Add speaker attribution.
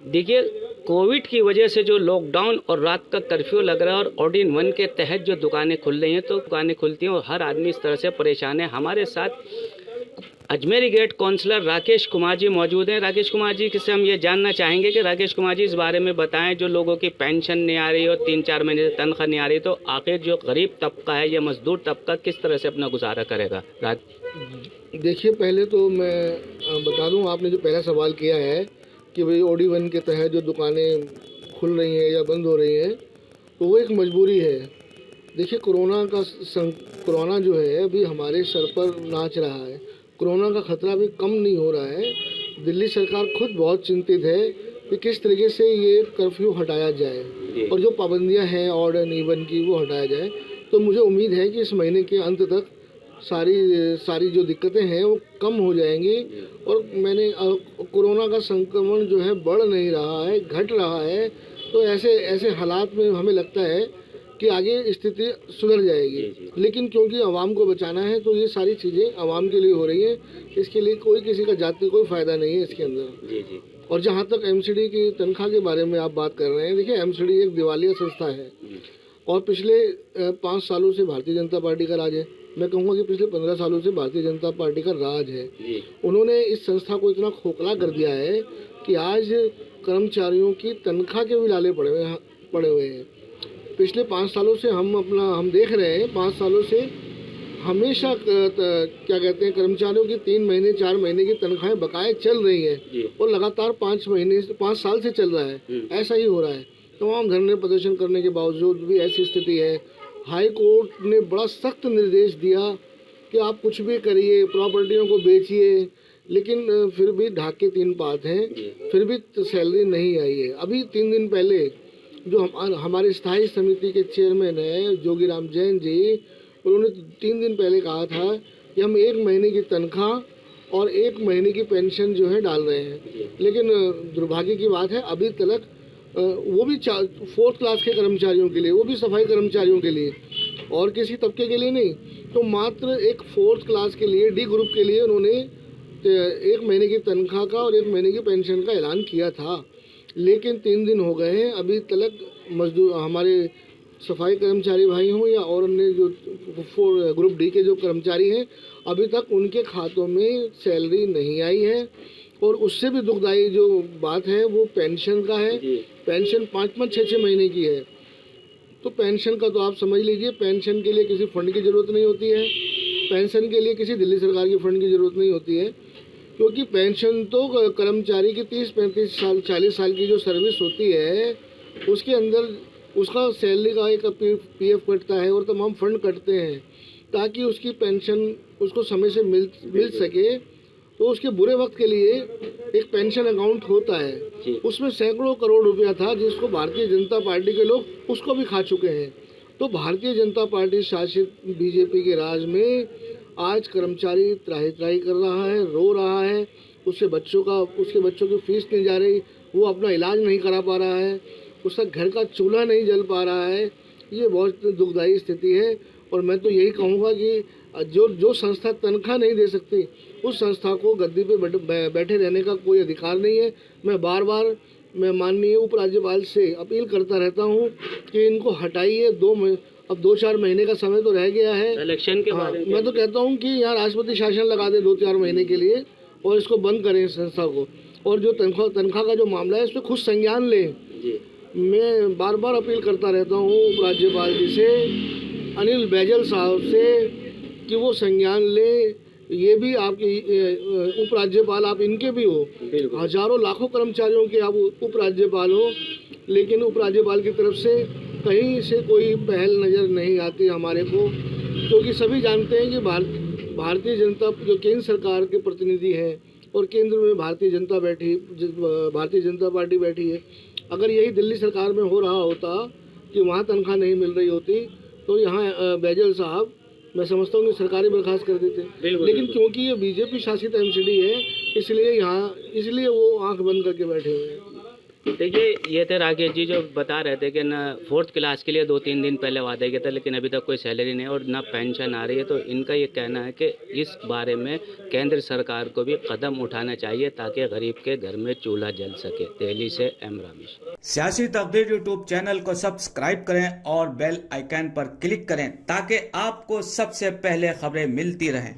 Speaker 1: देखिए, कोविड की वजह से जो लॉकडाउन और रात का कर्फ्यू लग रहा है और ऑड इन वन के तहत जो दुकानें खुल रही हैं, तो दुकानें खुलती हैं और हर आदमी इस तरह से परेशान है। हमारे साथ अजमेरी गेट काउंसलर राकेश कुमार जी मौजूद हैं। राकेश कुमार जी से हम ये जानना चाहेंगे कि राकेश कुमार जी इस बारे में बताएं, जो लोगों की पेंशन नहीं आ रही और 3-4 महीने से तनख्वाह नहीं आ रही, तो आखिर जो गरीब तबका है या मजदूर तबका किस तरह से अपना गुजारा करेगा।
Speaker 2: देखिए, पहले तो मैं बता दूं, आपने जो पहला सवाल किया है कि भाई OD1 के तहत जो दुकानें खुल रही हैं या बंद हो रही हैं, तो वो एक मजबूरी है। देखिए, कोरोना जो है अभी हमारे सर पर नाच रहा है। कोरोना का खतरा भी कम नहीं हो रहा है। दिल्ली सरकार खुद बहुत चिंतित है कि किस तरीके से ये कर्फ्यू हटाया जाए और जो पाबंदियां हैं ऑड एंड इवन की वो हटाया जाए। तो मुझे उम्मीद है कि इस महीने के अंत तक सारी जो दिक्कतें हैं वो कम हो जाएंगी। और कोरोना का संक्रमण जो है बढ़ नहीं रहा है, घट रहा है। तो ऐसे हालात में हमें लगता है कि आगे स्थिति सुधर जाएगी। लेकिन क्योंकि आवाम को बचाना है तो ये सारी चीज़ें आवाम के लिए हो रही हैं। इसके लिए कोई किसी का जाति कोई फ़ायदा नहीं है इसके अंदर। और जहाँ तक MCD की तनख्वाह के बारे में आप बात कर रहे हैं, देखिए, MCD एक दिवालिया संस्था है और पिछले 5 सालों से भारतीय जनता पार्टी का राज है। मैं कहूँगा कि पिछले 15 सालों से भारतीय जनता पार्टी का राज है। उन्होंने इस संस्था को इतना खोखला कर दिया है कि आज कर्मचारियों की तनख्वाह के भी लाले पड़े हुए हैं। पिछले 5 सालों से हम देख रहे हैं, 5 सालों से हमेशा क्या कहते हैं, कर्मचारियों की 3 महीने 4 महीने की तनख्वाहें बकाये चल रही हैं और लगातार 5 साल से चल रहा है। ऐसा ही हो रहा है। तमाम धरने प्रदर्शन करने के बावजूद भी ऐसी स्थिति है। हाई कोर्ट ने बड़ा सख्त निर्देश दिया कि आप कुछ भी करिए, प्रॉपर्टियों को बेचिए, लेकिन फिर भी ढाक के 3 पात हैं, फिर भी सैलरी नहीं आई है। अभी 3 दिन पहले जो हमारे स्थायी समिति के चेयरमैन हैं जोगीराम जैन जी, उन्होंने 3 दिन पहले कहा था कि हम 1 महीने की तनख्वाह और 1 महीने की पेंशन जो है डाल रहे हैं। लेकिन दुर्भाग्य की बात है, अभी तक वो भी 4th क्लास के कर्मचारियों के लिए, वो भी सफाई कर्मचारियों के लिए और किसी तबके के लिए नहीं, तो मात्र एक 4th क्लास के लिए, D ग्रुप के लिए उन्होंने 1 महीने की तनख्वाह का और 1 महीने की पेंशन का ऐलान किया था। लेकिन 3 दिन हो गए हैं, अभी तक मजदूर, हमारे सफाई कर्मचारी भाई हों या और अन्य जो ग्रुप D के जो कर्मचारी हैं, अभी तक उनके खातों में सैलरी नहीं आई है। और उससे भी दुखदायी जो बात है वो पेंशन का है। पेंशन 5-5, 6-6 महीने की है। तो पेंशन का तो आप समझ लीजिए, पेंशन के लिए किसी फंड की ज़रूरत नहीं होती है। पेंशन के लिए किसी दिल्ली सरकार की फंड की ज़रूरत नहीं होती है, क्योंकि पेंशन तो कर्मचारी की 30-35 साल 40 साल की जो सर्विस होती है उसके अंदर उसका सैलरी का एक PF कटता है और तमाम फंड कटते हैं ताकि उसकी पेंशन उसको समय से मिल सके। तो उसके बुरे वक्त के लिए एक पेंशन अकाउंट होता है, उसमें सैकड़ों करोड़ रुपया था जिसको भारतीय जनता पार्टी के लोग उसको भी खा चुके हैं। तो भारतीय जनता पार्टी शासित BJP के राज में आज कर्मचारी त्राही कर रहा है, रो रहा है। उसके बच्चों की फीस नहीं जा रही, वो अपना इलाज नहीं करा पा रहा है, उसका घर का चूल्हा नहीं जल पा रहा है। ये बहुत दुखदायी स्थिति है। और मैं तो यही कहूँगा कि जो संस्था तनख्वाह नहीं दे सकती उस संस्था को गद्दी पे बैठे रहने का कोई अधिकार नहीं है। मैं माननीय उपराज्यपाल से अपील करता रहता हूँ कि इनको हटाइए। अब 2-4 महीने का समय तो रह गया है
Speaker 1: इलेक्शन के बाद।
Speaker 2: मैं तो कहता हूँ कि यहाँ राष्ट्रपति शासन लगा दे 2-4 महीने के लिए और इसको बंद करें इस संस्था को। और जो तनख्वाह का जो मामला है इस पर खुद संज्ञान लें। मैं बार अपील करता रहता हूँ उपराज्यपाल जी से, अनिल बैजल साहब से, कि वो संज्ञान ले। ये भी आपके उपराज्यपाल, आप इनके भी हो, हजारों लाखों कर्मचारियों के आप उपराज्यपाल हो, लेकिन उपराज्यपाल की तरफ से कहीं से कोई पहल नज़र नहीं आती हमारे को। क्योंकि सभी जानते हैं कि भारतीय जनता जो केंद्र सरकार के प्रतिनिधि हैं और केंद्र में भारतीय जनता पार्टी बैठी है। अगर यही दिल्ली सरकार में हो रहा होता कि वहाँ तनख्वाह नहीं मिल रही होती तो यहाँ बैजल साहब, मैं समझता हूँ कि सरकारी बर्खास्त कर देते। लेकिन क्योंकि ये BJP शासित MCD है, इसलिए वो आंख बंद करके बैठे हुए हैं।
Speaker 1: देखिए, ये थे राकेश जी जो बता रहे थे कि ना 4th क्लास के लिए 2-3 दिन पहले वादा किया था, लेकिन अभी तक कोई सैलरी नहीं है और ना पेंशन आ रही है। तो इनका ये कहना है कि इस बारे में केंद्र सरकार को भी कदम उठाना चाहिए ताकि गरीब के घर में चूल्हा जल सके। दिल्ली से एम रामेश।
Speaker 3: सियासी तकदीर यूट्यूब चैनल को सब्सक्राइब करें और बेल आइकन पर क्लिक करें ताकि आपको सबसे पहले खबरें मिलती रहें।